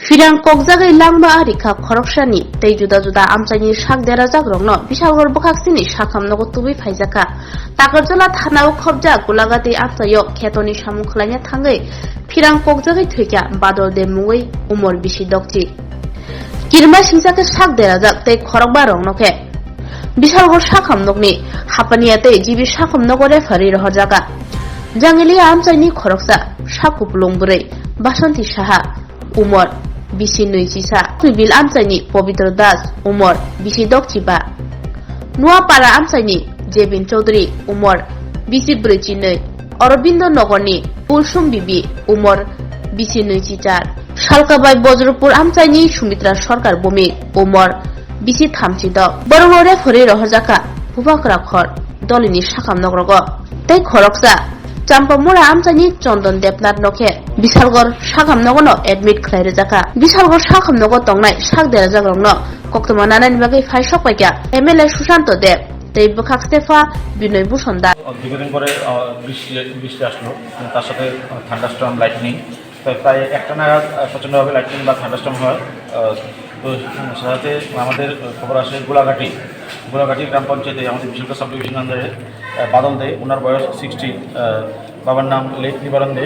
Firang kokjagai langba arika khoroksani tei juda amchaini sakdera jagrokno Bishalgor bokhaksini sakhamnogo tubi phaijaka Takarjola thanao khobja gulagati amchayo khetoni samung khlaina thangai Firang kokjagai thwika badol de mungoi umor bisi dokji Kirma singjake sakdera jak tei khorokba roknoke Bishalgor sakhamnokni hapaniate jibi sakhamnogo refari rohjaka Jangeli amchaini khoroksa sakupulungburei Basanti Saha umor bisi nuisisa Tubil amchaini Pabitra Das umor bisi dokjiba Nuapara amchaini Jebin Chaudhary umor bisi brichinoi Aurobindo Nogorni Kulsum Bibi umor bisi nuichichar Salkabai Bojrupur amchaini Sumitra Sarkar Bumi umor bisi thamchidok Borongore phori rohjaka Bubakra khor dolini sakhamnogrogo tei khoroksa Champamura amchaini Chondon Debnath noke Bishalgor sakhamnogono admit khlairejaka Bishalgor sakhamnogo tongnai sakdera jagrokno koktoma nanani bagai phaisok paika MLA Sushanto Deb tei bokak Stefa Binoy Busondar দীর্ঘদিন পরে বৃষ্টি আসলো তার সাথে thunderstorm lightning প্রায় একটা নাগাদ প্রচণ্ডভাবে লাইটনিং বা থান্ডারস্টর্ম হয় তো সাথে আমাদের খবর আসে গোলাঘাটি গ্রাম পঞ্চায়েতে আমাদের বিশালগড় সাব ডিভিশন আন্ডারে বাদল দে ওনার বয়স 60 বাবার নাম লেক নিবারণ দে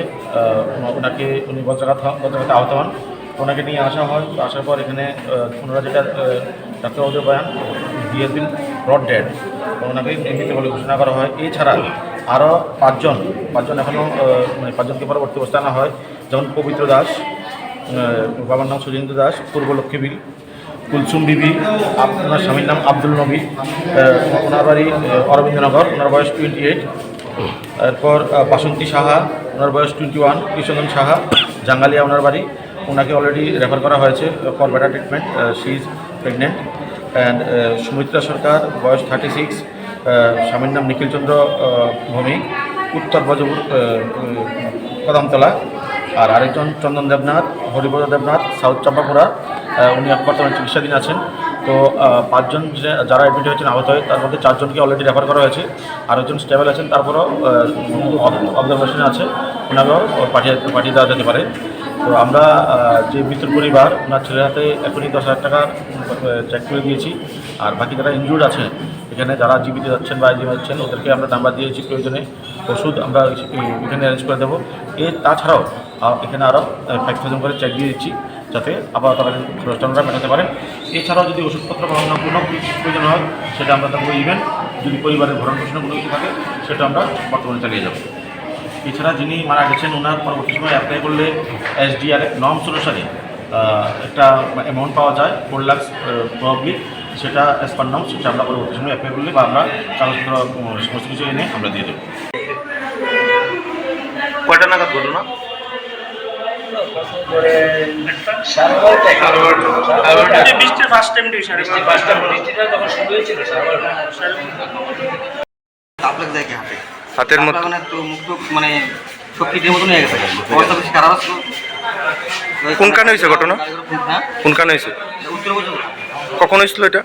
উনি বজ্রাঘাতে আহত হন ওনাকে নিয়ে আসা হয় আসার পর এখানে ওনারা যেটা ডাক্তারবাবুদের বয়ান হি হ্যাজ বিন ব্রট ডেড ওনাকে মৃত বলে ঘোষণা করা হয় এছাড়া আরও পাঁচজন এখনও মানে পাঁচজনকে পরবর্তী অবস্থায় আনা হয় যেমন পবিত্র দাস বাবার নাম সুরেন্দ্র দাস পূর্ব লক্ষ্মীবিল কুলসুম বিবি ওনার স্বামীর নাম আব্দুল নবী ওনার বাড়ি অরবিন্দনগর ওনার বয়স 28 এরপর বাসন্তী সাহা ওনার বয়স 21 কৃষ্ণগঞ্জ সাহা জাঙ্গালিয়া ওনার বাড়ি ওনাকে অলরেডি রেফার করা হয়েছে for better treatment she is pregnant and Sumitra Sarkar বয়স 36 স্বামীর নাম নিখিল চন্দ্র ভৌমিক উত্তর বজপুর কদমতলা আর আরেকজন চন্দন দেবনাথ হরিপদ দেবনাথ সাউথ চাম্পাপুরা উনি বর্তমানে চিকিৎসাধীন আছেন তো পাঁচজন যারা অ্যাডমিট হয়েছেন আহত হয়ে তার মধ্যে চারজনকে অলরেডি রেফার করা হয়েছে আরেকজন স্টেবল আছেন তারপরও অবজারভেশনে আছে ওনাকেও পাঠিয়ে দেওয়া যেতে পারে তো আমরা যে মৃত্যুর পরিবার ওনার ছেলের হাতে এখনই 10,000 টাকা চেক করে দিয়েছি আর বাকি যারা ইনজুর্ড আছে এখানে যারা জীবিত যাচ্ছেন বা জীবিত যাচ্ছেন ওদেরকে আমরা নাম্বার দিয়েছি প্রয়োজনে ওষুধ আমরা এখানে অ্যারেঞ্জ করে দেবো তাছাড়াও এখানে আরও 5,000 করে চেক দিয়ে দিচ্ছি যাতে আবার তারা খরচটা আমরা মেটাতে পারেন এছাড়াও যদি ওষুধপত্র বা অন্য কোনো প্রয়োজন হয় সেটা আমরা তাকে ইভেন যদি পরিবারের ভরণ পোষণের কোনো কিছু থাকে সেটা আমরা বর্তমানে চালিয়ে যাব এছাড়া যিনি মারা গেছেন ওনার পরবর্তী সময় অ্যাপ্লাই করলে SDR নর্মস অনুসারে একটা অ্যামাউন্ট পাওয়া যায় 4 লাখ প্রবাবলি সেটা অ্যাজ পার নর্মস সেটা আমরা পরবর্তী সময় অ্যাপ্লাই করলে বা আমরা কাগজপত্র সমস্ত কিছু এনে আমরা দিয়ে দেবো কয়টা নাগাদ ঘটনা বৃষ্টির ফার্স্ট টাইম তখন শুরু হয়েছিল আপনাকে দেখে হাতের মধ্যে মুখ মানে শক্তির মতন হয়ে গেছে অবস্থা বেশি খারাপ আছে কোনখানে হয়েছে ঘটনা হ্যাঁ কোনখানে হয়েছে উত্তর পর্যন্ত কখন হয়েছিল এটা